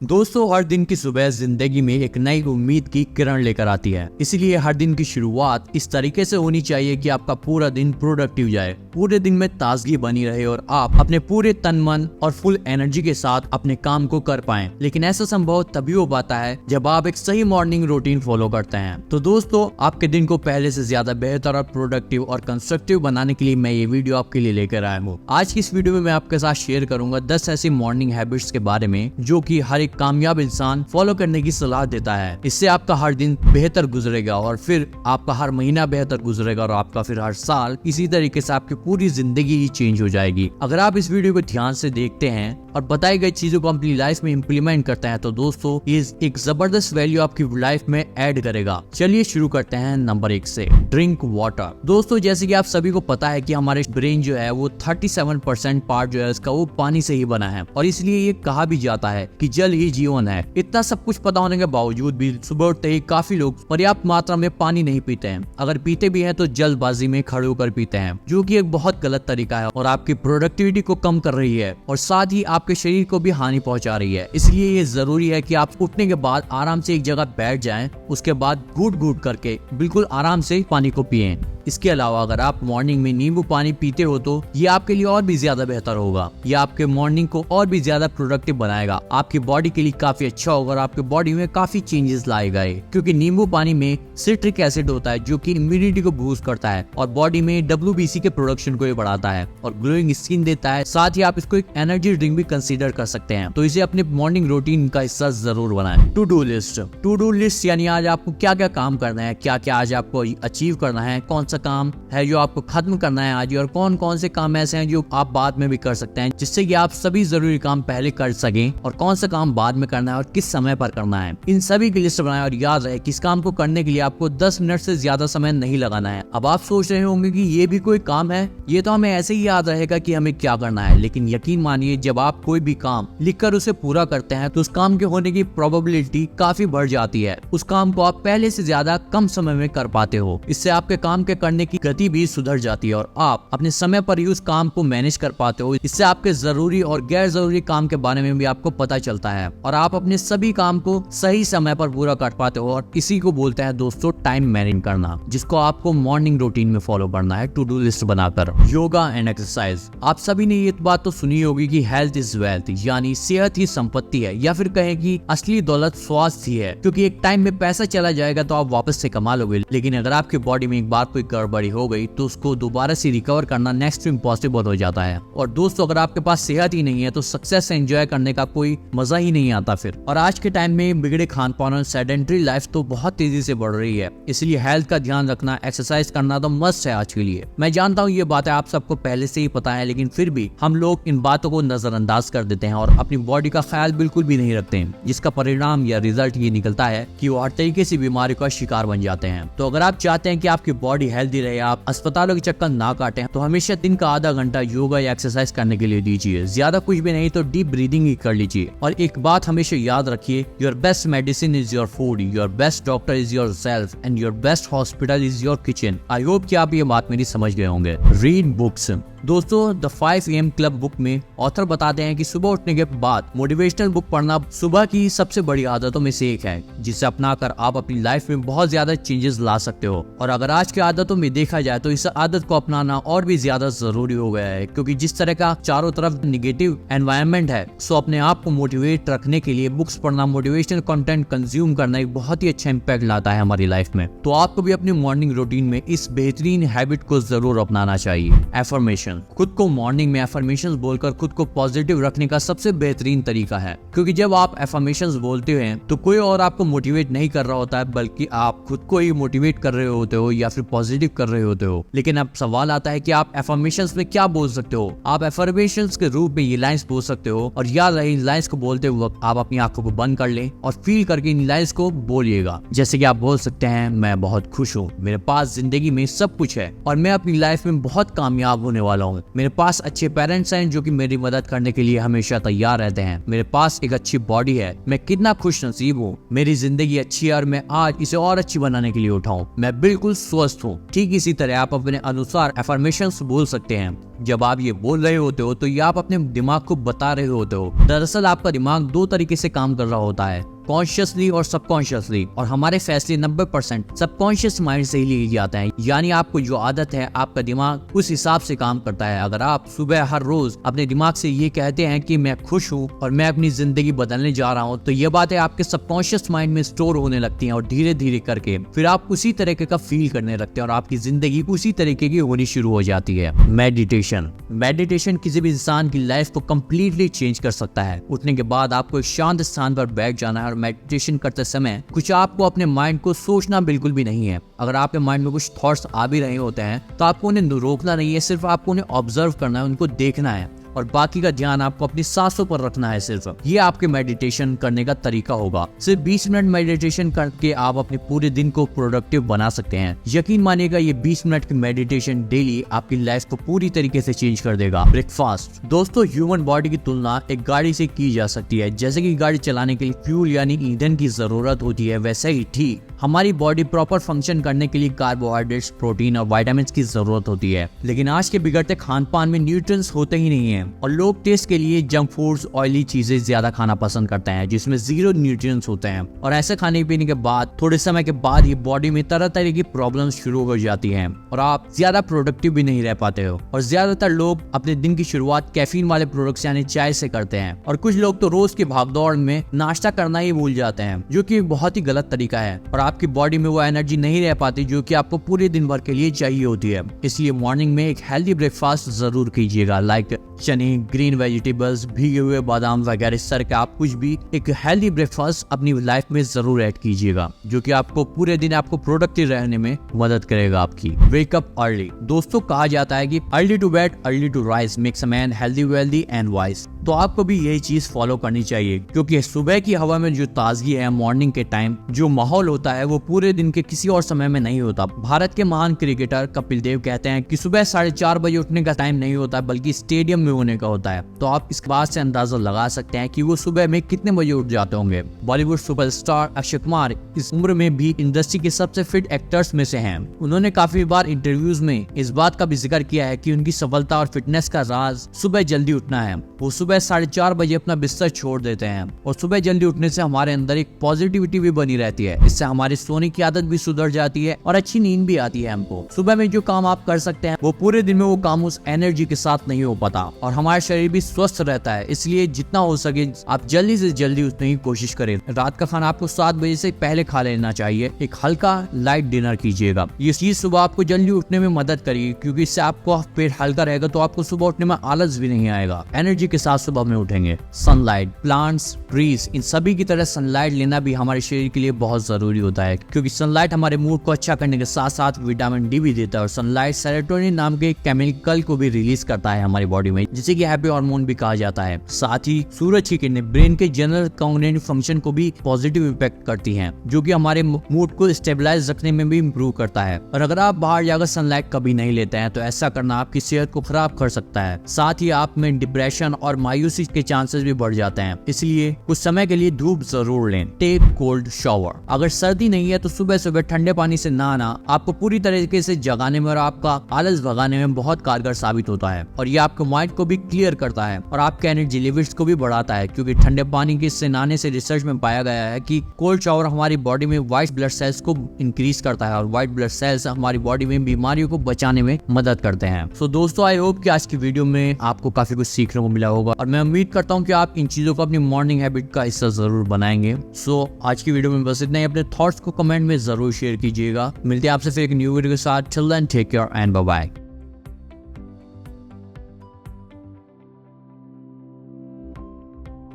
दोस्तों, हर दिन की सुबह जिंदगी में एक नई उम्मीद की किरण लेकर आती है। इसीलिए हर दिन की शुरुआत इस तरीके से होनी चाहिए कि आपका पूरा दिन प्रोडक्टिव जाए, पूरे दिन में ताजगी बनी रहे और आप अपने पूरे तन मन और फुल एनर्जी के साथ अपने काम को कर पाएं। लेकिन ऐसा संभव तभी हो पाता है जब आप एक सही मॉर्निंग रूटीन फॉलो करते हैं। तो दोस्तों, आपके दिन को पहले से ज्यादा बेहतर और प्रोडक्टिव और कंस्ट्रक्टिव बनाने के लिए मैं ये वीडियो आपके लिए लेकर आया हूँ। आज की इस वीडियो में मैं आपके साथ शेयर करूंगा 10 ऐसी मॉर्निंग हैबिट्स के बारे में जो कि हर एक कामयाब इंसान फॉलो करने की सलाह देता है। इससे आपका हर दिन बेहतर गुजरेगा और फिर आपका हर महीना बेहतर गुजरेगा और आपका फिर हर साल इसी तरीके से आपकी पूरी जिंदगी ही चेंज हो जाएगी। अगर आप इस वीडियो को ध्यान से देखते हैं और बताई गई चीजों को अपनी लाइफ में इम्प्लीमेंट करते हैं तो दोस्तों, ये एक जबरदस्त वैल्यू आपकी लाइफ में ऐड करेगा। चलिए शुरू करते हैं नंबर 1 से, ड्रिंक वाटर। दोस्तों, जैसे कि आप सभी को पता है कि हमारे ब्रेन जो है वो 37% पार्ट जो है उसका वो पानी से ही बना है और इसलिए ये कहा भी जाता है कि जल ही जीवन है। इतना सब कुछ पता होने के बावजूद भी सुबह उठते ही काफी लोग पर्याप्त मात्रा में पानी नहीं पीते हैं। अगर पीते भी हैं तो जल्दबाजी में खड़े होकर पीते हैं, जो कि एक बहुत गलत तरीका है और आपकी प्रोडक्टिविटी को कम कर रही है और साथ ही आपके शरीर को भी हानि पहुंचा रही है। इसलिए ये जरूरी है कि आप उठने के बाद आराम से एक जगह बैठ जाएं, उसके बाद घूट घूट करके बिल्कुल आराम से पानी को पिएं। इसके अलावा अगर आप मॉर्निंग में नींबू पानी पीते हो तो ये आपके लिए और भी ज्यादा बेहतर होगा। ये आपके मॉर्निंग को और भी ज्यादा प्रोडक्टिव बनाएगा, आपकी बॉडी के लिए काफी अच्छा होगा और आपके बॉडी में काफी चेंजेस लाएगा क्योंकि नींबू पानी में सिट्रिक एसिड होता है जो कि इम्यूनिटी को बूस्ट करता है और बॉडी में WBC के प्रोडक्शन को बढ़ाता है और ग्लोइंग स्किन देता है। साथ ही आप इसको एक एनर्जी ड्रिंक भी कंसीडर कर सकते हैं। तो इसे अपने मॉर्निंग रूटीन का हिस्सा जरूर बनाएं। टू डू लिस्ट यानी आज आपको क्या क्या काम करना है, क्या क्या आज आपको अचीव करना है, कौन काम है जो आपको खत्म करना है आज और कौन कौन से काम ऐसे हैं जो आप बाद में भी कर सकते हैं, जिससे कि आप सभी जरूरी काम पहले कर सकें और कौन सा काम बाद में करना है और किस समय पर करना है। इन सभी की लिस्ट बनाएं और याद रहे कि इस काम को करने के लिए आपको 10 मिनट से ज्यादा समय नहीं लगाना है। अब आप सोच रहे होंगे कि ये भी कोई काम है, ये तो हमें ऐसे ही याद रहेगा कि हमें क्या करना है, लेकिन यकीन मानिए जब आप कोई भी काम लिखकर उसे पूरा करते हैं तो उस काम के होने की प्रोबेबिलिटी काफी बढ़ जाती है। उस काम को आप पहले से ज्यादा कम समय में कर पाते हो। इससे आपके काम के करने की गति भी सुधर जाती है और आप अपने समय पर ही उस काम को मैनेज कर पाते हो। इससे आपके जरूरी और गैर जरूरी काम के बारे में भी आपको पता चलता है और आप अपने सभी काम को सही समय पर पूरा कर पाते हो और इसी को बोलते हैं दोस्तों टाइम मैनेज करना, जिसको आपको मॉर्निंग रूटीन में फॉलो करना है टू डू लिस्ट बनाकर। Yoga and exercise. आप सभी ने ये बात तो सुनी होगी कि हेल्थ इज वेल्थ, यानी सेहत ही संपत्ति है, या फिर कहें कि असली दौलत स्वास्थ्य ही है, क्योंकि एक टाइम में पैसा चला जाएगा तो आप वापस से कमा लोगे, लेकिन अगर आपकी बॉडी में एक बार कोई गड़बड़ी हो गई तो उसको दोबारा से रिकवर करना नेक्स्ट टू इम्पॉसिबल हो जाता है। और दोस्तों, अगर आपके पास सेहत ही नहीं है तो सक्सेस एंजॉय करने का कोई मजा ही नहीं आता फिर। और आज के टाइम में बिगड़े खान पान और सेडेंटरी लाइफ तो बहुत तेजी से बढ़ रही है, इसलिए हेल्थ का ध्यान रखना, एक्सरसाइज करना तो मस्ट है आज के लिए। मैं जानता हूँ ये बातें आप सबको पहले से ही पता है, लेकिन फिर भी हम लोग इन बातों को नजरअंदाज कर देते हैं और अपनी बॉडी का ख्याल बिल्कुल भी नहीं रखते हैं, जिसका परिणाम या रिजल्ट ये निकलता है कि वो हर तरीके से बीमारी का शिकार बन जाते हैं। तो अगर आप चाहते हैं कि आपकी बॉडी हेल्दी रहे, आप अस्पतालों के चक्कर ना काटें, तो हमेशा दिन का आधा घंटा योगा या एक्सरसाइज करने के लिए दीजिए। ज्यादा कुछ भी नहीं तो डीप ब्रीदिंग ही कर लीजिए। और एक बात हमेशा याद रखिए, your best medicine is your food, your best doctor is your self and your best hospital is your kitchen. I hope कि आप ये बात मेरी समझ गए होंगे। Read books. दोस्तों, द 5 AM क्लब बुक में ऑथर बताते हैं कि सुबह उठने के बाद मोटिवेशनल बुक पढ़ना सुबह की सबसे बड़ी आदतों में से एक है, जिसे अपनाकर आप अपनी लाइफ में बहुत ज्यादा चेंजेस ला सकते हो। और अगर आज की आदतों में देखा जाए तो इस आदत को अपनाना और भी ज्यादा जरूरी हो गया है, क्योंकि जिस तरह का चारों तरफ निगेटिव एनवायरनमेंट है, सो अपने आप को मोटिवेट रखने के लिए बुक्स पढ़ना, मोटिवेशनल कंटेंट कंज्यूम करना एक बहुत ही अच्छा इम्पैक्ट लाता है हमारी लाइफ में। तो आपको भी अपनी मॉर्निंग रूटीन में इस बेहतरीन हैबिट को जरूर अपनाना चाहिए। एफर्मेशन। खुद को मॉर्निंग में एफर्मेशंस बोलकर खुद को पॉजिटिव रखने का सबसे बेहतरीन तरीका है, क्योंकि जब आप एफर्मेशंस बोलते हैं तो कोई और आपको मोटिवेट नहीं कर रहा होता है, बल्कि आप खुद को ही मोटिवेट कर रहे होते हो या फिर पॉजिटिव कर रहे होते हो। लेकिन अब सवाल आता है कि आप एफर्मेशंस में क्या बोल सकते हो। आप एफर्मेशंस के रूप में ये लाइंस बोल सकते हो और याद रहे, इन लाइंस को बोलते वक्त आप अपनी आंखों को बंद कर लें और फील करके इन लाइंस को बोलिएगा। जैसे कि आप बोल सकते हैं, मैं बहुत खुश हूँ, मेरे पास जिंदगी में सब कुछ है और मैं अपनी लाइफ में बहुत कामयाब होने वाला हूँ। मेरे पास अच्छे पेरेंट्स हैं जो कि मेरी मदद करने के लिए हमेशा तैयार रहते हैं। मेरे पास एक अच्छी बॉडी है, मैं कितना खुश नसीब हूँ। मेरी जिंदगी अच्छी है और मैं आज इसे और अच्छी बनाने के लिए उठा हूँ। मैं बिल्कुल स्वस्थ हूँ। ठीक इसी तरह आप अपने अनुसार एफर्मेशंस बोल सकते हैं। जब आप ये बोल रहे होते हो तो ये आप अपने दिमाग को बता रहे होते हो। दरअसल आपका दिमाग दो तरीके से काम कर रहा होता है, कॉन्शियसली और सबकॉन्शियसली, और हमारे फैसले 90% सबकॉन्शियस माइंड से ही लिए जाते हैं। यानी आपको जो आदत है आपका दिमाग उस हिसाब से काम करता है। अगर आप सुबह हर रोज अपने दिमाग से ये कहते हैं कि मैं खुश हूँ और मैं अपनी जिंदगी बदलने जा रहा हूँ, तो ये बातें आपके सबकॉन्शियस माइंड में स्टोर होने लगती हैं और धीरे धीरे करके फिर आप उसी तरीके का फील करने लगते हैं और आपकी जिंदगी उसी तरीके की होनी शुरू हो जाती है। मेडिटेशन किसी भी इंसान की लाइफ को कम्प्लीटली चेंज कर सकता है। उठने के बाद आपको एक शांत स्थान पर बैठ जाना है और मेडिटेशन करते समय कुछ आपको अपने माइंड को सोचना बिल्कुल भी नहीं है। अगर आपके माइंड में कुछ थॉट्स आ भी रहे होते हैं तो आपको उन्हें रोकना नहीं है, सिर्फ आपको उन्हें ऑब्जर्व करना है, उनको देखना है और बाकी का ध्यान आपको अपनी सांसों पर रखना है। सिर्फ ये आपके मेडिटेशन करने का तरीका होगा। सिर्फ 20 मिनट मेडिटेशन करके आप अपने पूरे दिन को प्रोडक्टिव बना सकते हैं। यकीन मानिएगा ये 20 मिनट की मेडिटेशन डेली आपकी लाइफ को पूरी तरीके से चेंज कर देगा। ब्रेकफास्ट दोस्तों, ह्यूमन बॉडी की तुलना एक गाड़ी से की जा सकती है। जैसे कि गाड़ी चलाने के लिए फ्यूल यानी ईंधन की जरूरत होती है, वैसे ही ठीक हमारी बॉडी प्रॉपर फंक्शन करने के लिए कार्बोहाइड्रेट्स, प्रोटीन और विटामिन की जरूरत होती है। लेकिन आज के बिगड़ते खान पान में न्यूट्रिएंट्स होते ही नहीं है और लोग टेस्ट के लिए जंक फूड्स, ऑयली चीजें ज्यादा खाना पसंद करते हैं जिसमें जीरो न्यूट्रिएंट्स होते हैं। और ऐसे खाने पीने के बाद थोड़े समय के बाद ही बॉडी में तरह तरह की प्रॉब्लम्स शुरू हो जाती हैं और आप ज्यादा प्रोडक्टिव भी नहीं रह पाते हो। और ज्यादातर लोग अपने दिन की शुरुआत कैफीन वाले प्रोडक्ट्स यानी चाय से करते हैं और कुछ लोग तो रोज की भागदौड़ में नाश्ता करना ही भूल जाते हैं, जो कि बहुत ही गलत तरीका है और आपकी बॉडी में वो एनर्जी नहीं रह पाती जो कि आपको पूरे दिन भर के लिए चाहिए होती है। इसलिए मॉर्निंग में एक हेल्दी ब्रेकफास्ट जरूर कीजिएगा, लाइक चने, ग्रीन वेजिटेबल्स, भीगे हुए बादाम वगैरह। इस तरह के आप कुछ भी एक हेल्दी ब्रेकफास्ट अपनी लाइफ में जरूर ऐड कीजिएगा, जो कि आपको पूरे दिन आपको प्रोडक्टिव रहने में मदद करेगा आपकी। वेक अप अर्ली दोस्तों, कहा जाता है कि early to bed early to rise makes a man healthy, wealthy and wise. तो आपको भी यही चीज फॉलो करनी चाहिए, क्योंकि सुबह की हवा में जो ताजगी है, मॉर्निंग के टाइम जो माहौल होता है वो पूरे दिन के किसी और समय में नहीं होता। भारत के महान क्रिकेटर कपिल देव कहते हैं कि सुबह 4:30 बजे उठने का टाइम नहीं होता बल्कि स्टेडियम में होने का होता है। तो आप इस बात से अंदाजा लगा सकते हैं कि वो सुबह में कितने बजे उठ जाते होंगे। बॉलीवुड सुपरस्टार अक्षय कुमार इस उम्र में भी इंडस्ट्री के सबसे फिट एक्टर्स में से हैं। उन्होंने काफी बार इंटरव्यूज में इस बात का भी जिक्र किया है कि उनकी सफलता और फिटनेस का राज सुबह जल्दी उठना है। वो सुबह 4:30 बजे अपना बिस्तर छोड़ देते हैं और सुबह जल्दी उठने से हमारे अंदर एक पॉजिटिविटी भी बनी रहती है। इससे हमारी सोने की आदत भी सुधर जाती है और अच्छी नींद भी आती है हमको। सुबह में जो काम आप कर सकते हैं वो पूरे दिन में वो काम उस एनर्जी के साथ नहीं हो पाता और हमारा शरीर भी स्वस्थ रहता है। इसलिए जितना हो सके आप जल्दी से जल्दी उठने की कोशिश करें। रात का खाना आपको 7 बजे से पहले खा लेना चाहिए। एक हल्का लाइट डिनर कीजिएगा। ये चीज सुबह आपको जल्दी उठने में मदद करेगी, क्योंकि इससे आपको पेट हल्का रहेगा तो आपको सुबह उठने में आलस भी नहीं आएगा। एनर्जी के साथ सुबह में उठेंगे। सनलाइट, प्लांट्स, ट्रीज, इन सभी की तरह सनलाइट लेना भी हमारे शरीर के लिए बहुत जरूरी होता है, क्योंकि सनलाइट हमारे मूड को अच्छा करने के साथ साथ विटामिन डी भी देता है और सनलाइट सेरोटोनिन नाम के केमिकल को भी रिलीज करता है हमारी बॉडी में, जिसे कि हैप्पी हार्मोन भी कहा जाता है। साथ ही सूरज की किरणें ब्रेन के जनरल कॉग्निटिव फंक्शन को भी पॉजिटिव इफेक्ट करती हैं, जो कि हमारे मूड को स्टेबलाइज रखने में भी इम्प्रूव करता है। और अगर आप बाहर जाकर सनलाइट कभी नहीं लेते हैं तो ऐसा करना आपकी सेहत को खराब कर सकता है। साथ ही आप में डिप्रेशन और मायूसी के चांसेस भी बढ़ जाते हैं। इसलिए कुछ समय के लिए धूप जरूर लें। Take cold shower. अगर सर्दी नहीं है तो सुबह सुबह ठंडे पानी से नहाना आपको पूरी तरीके से जगाने में और आपका आलस भगाने में बहुत कारगर साबित होता है और ये आपके माइंड को भी क्लियर करता है और आपके एनर्जी लेवल्स को भी बढ़ाता है, क्योंकि ठंडे पानी के से नहाने से रिसर्च में पाया गया है कि कोल्ड शावर हमारी बॉडी में व्हाइट ब्लड सेल्स को इंक्रीज करता है और व्हाइट ब्लड सेल्स हमारी बॉडी में बीमारियों को बचाने में मदद करते हैं। सो दोस्तों, आई होप कि आज की वीडियो में आपको काफी कुछ सीखने को मिला होगा और मैं उम्मीद करता हूँ कि आप इन चीजों को अपनी मॉर्निंग हैबिट का हिस्सा जरूर बनाएंगे। सो आज की वीडियो में बस इतना ही। अपने थॉट्स को कमेंट में जरूर शेयर कीजिएगा। मिलते हैं आपसे फिर एक न्यू वीडियो के साथ। Till then take care and bye bye.